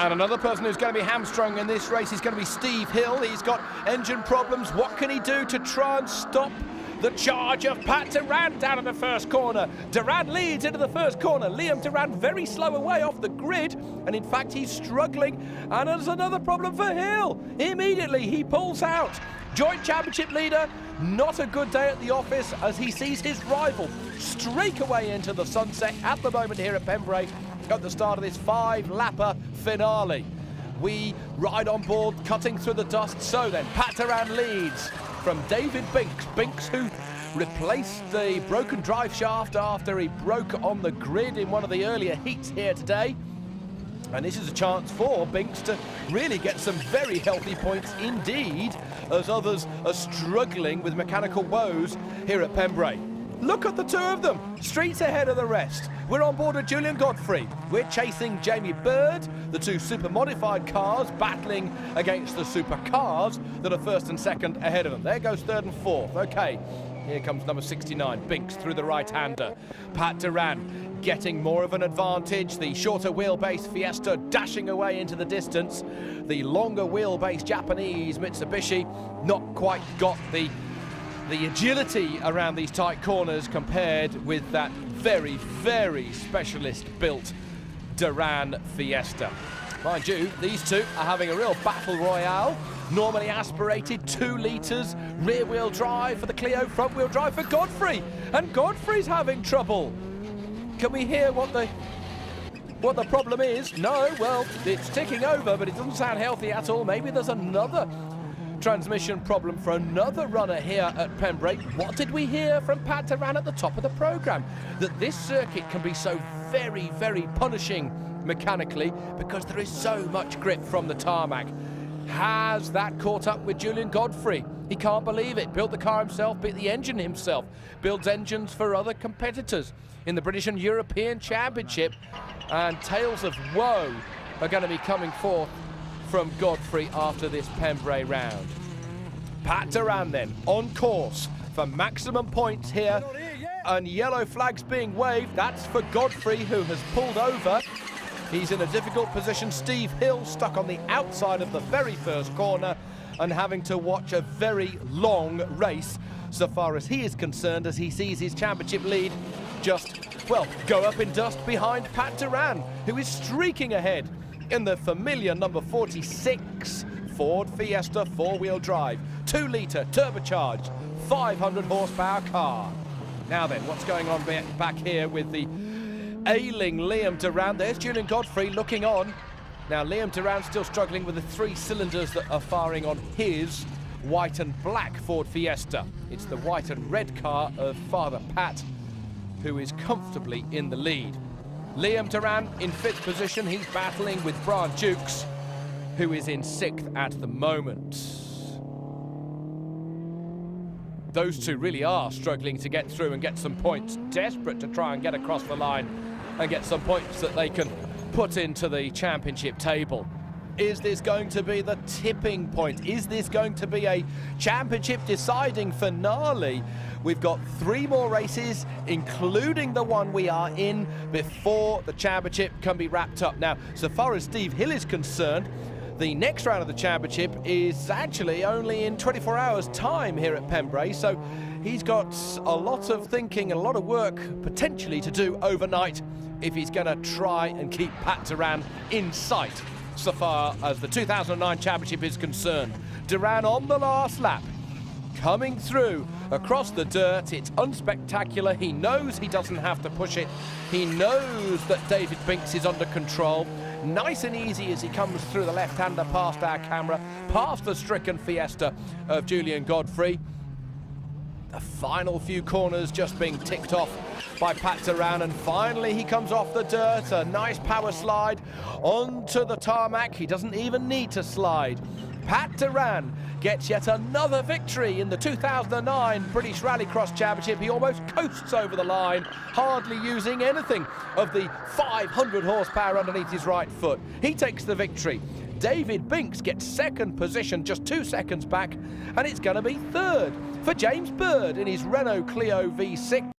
And another person who's going to be hamstrung in this race is going to be Steve Hill. He's got engine problems. What can he do to try and stop the charge of Pat Duran down in the first corner? Duran leads into the first corner. Liam Duran very slow away off the grid, and in fact he's struggling, and there's another problem for Hill. Immediately he pulls out. Joint championship leader, not a good day at the office as he sees his rival streak away into the sunset at the moment here at Pembrey at the start of this 5-lapper finale. We ride on board, cutting through the dust. So then, Pat Duran leads from David Binks. Binks, who replaced the broken drive shaft after he broke on the grid in one of the earlier heats here today. And this is a chance for Binks to really get some very healthy points indeed, as others are struggling with mechanical woes here at Pembrey. Look at the two of them, streets ahead of the rest. We're on board with Julian Godfrey. We're chasing Jamie Bird, the two super modified cars battling against the supercars that are first and second ahead of them. There goes third and fourth. Okay, here comes number 69, Binks through the right-hander. Pat Duran getting more of an advantage. The shorter wheelbase Fiesta dashing away into the distance. The longer wheelbase Japanese Mitsubishi not quite got the agility around these tight corners compared with that very, very specialist built Duran Fiesta. Mind you, these two are having a real battle royale. Normally aspirated 2 litres, rear wheel drive for the Clio, front wheel drive for Godfrey, and Godfrey's having trouble. Can we hear what the problem is? No, well, it's ticking over, but it doesn't sound healthy at all. Maybe there's another transmission problem for another runner here at Pembrey. What did we hear from Pat Duran at the top of the programme? That this circuit can be so very, very punishing mechanically because there is so much grip from the tarmac. Has that caught up with Julian Godfrey? He can't believe it. Built the car himself, built the engine himself, builds engines for other competitors in the British and European Championship, and tales of woe are going to be coming forth from Godfrey after this Pembrey round. Pat Duran then on course for maximum points here, and yellow flags being waved. That's for Godfrey, who has pulled over. He's in a difficult position. Steve Hill stuck on the outside of the very first corner and having to watch a very long race so far as he is concerned, as he sees his championship lead just, well, go up in dust behind Pat Duran, who is streaking ahead in the familiar number 46 Ford Fiesta 4-wheel drive, 2-litre turbocharged, 500 horsepower car. Now then, what's going on back here with the ailing Liam Duran? There's Julian Godfrey looking on. Now Liam Duran still struggling with the 3 cylinders that are firing on his white and black Ford Fiesta. It's the white and red car of Father Pat, who is comfortably in the lead. Liam Duran in 5th position. He's battling with Brian Dukes, who is in 6th at the moment. Those two really are struggling to get through and get some points, desperate to try and get across the line and get some points that they can put into the championship table. Is this going to be the tipping point? Is this going to be a championship deciding finale? We've got 3 more races, including the one we are in, before the championship can be wrapped up. Now, so far as Steve Hill is concerned, the next round of the championship is actually only in 24 hours' time here at Pembrey, so he's got a lot of thinking and a lot of work potentially to do overnight if he's going to try and keep Pat Duran in sight so far as the 2009 championship is concerned. Duran on the last lap, coming through across the dirt. It's unspectacular. He knows he doesn't have to push it. He knows that David Binks is under control. Nice and easy as he comes through the left-hander past our camera, past the stricken Fiesta of Julian Godfrey. The final few corners just being ticked off by Pat Duran, and finally he comes off the dirt. A nice power slide onto the tarmac. He doesn't even need to slide. Pat Duran gets yet another victory in the 2009 British Rallycross Championship. He almost coasts over the line, hardly using anything of the 500 horsepower underneath his right foot. He takes the victory. David Binks gets 2nd position, just 2 seconds back, and it's going to be 3rd for James Bird in his Renault Clio V6.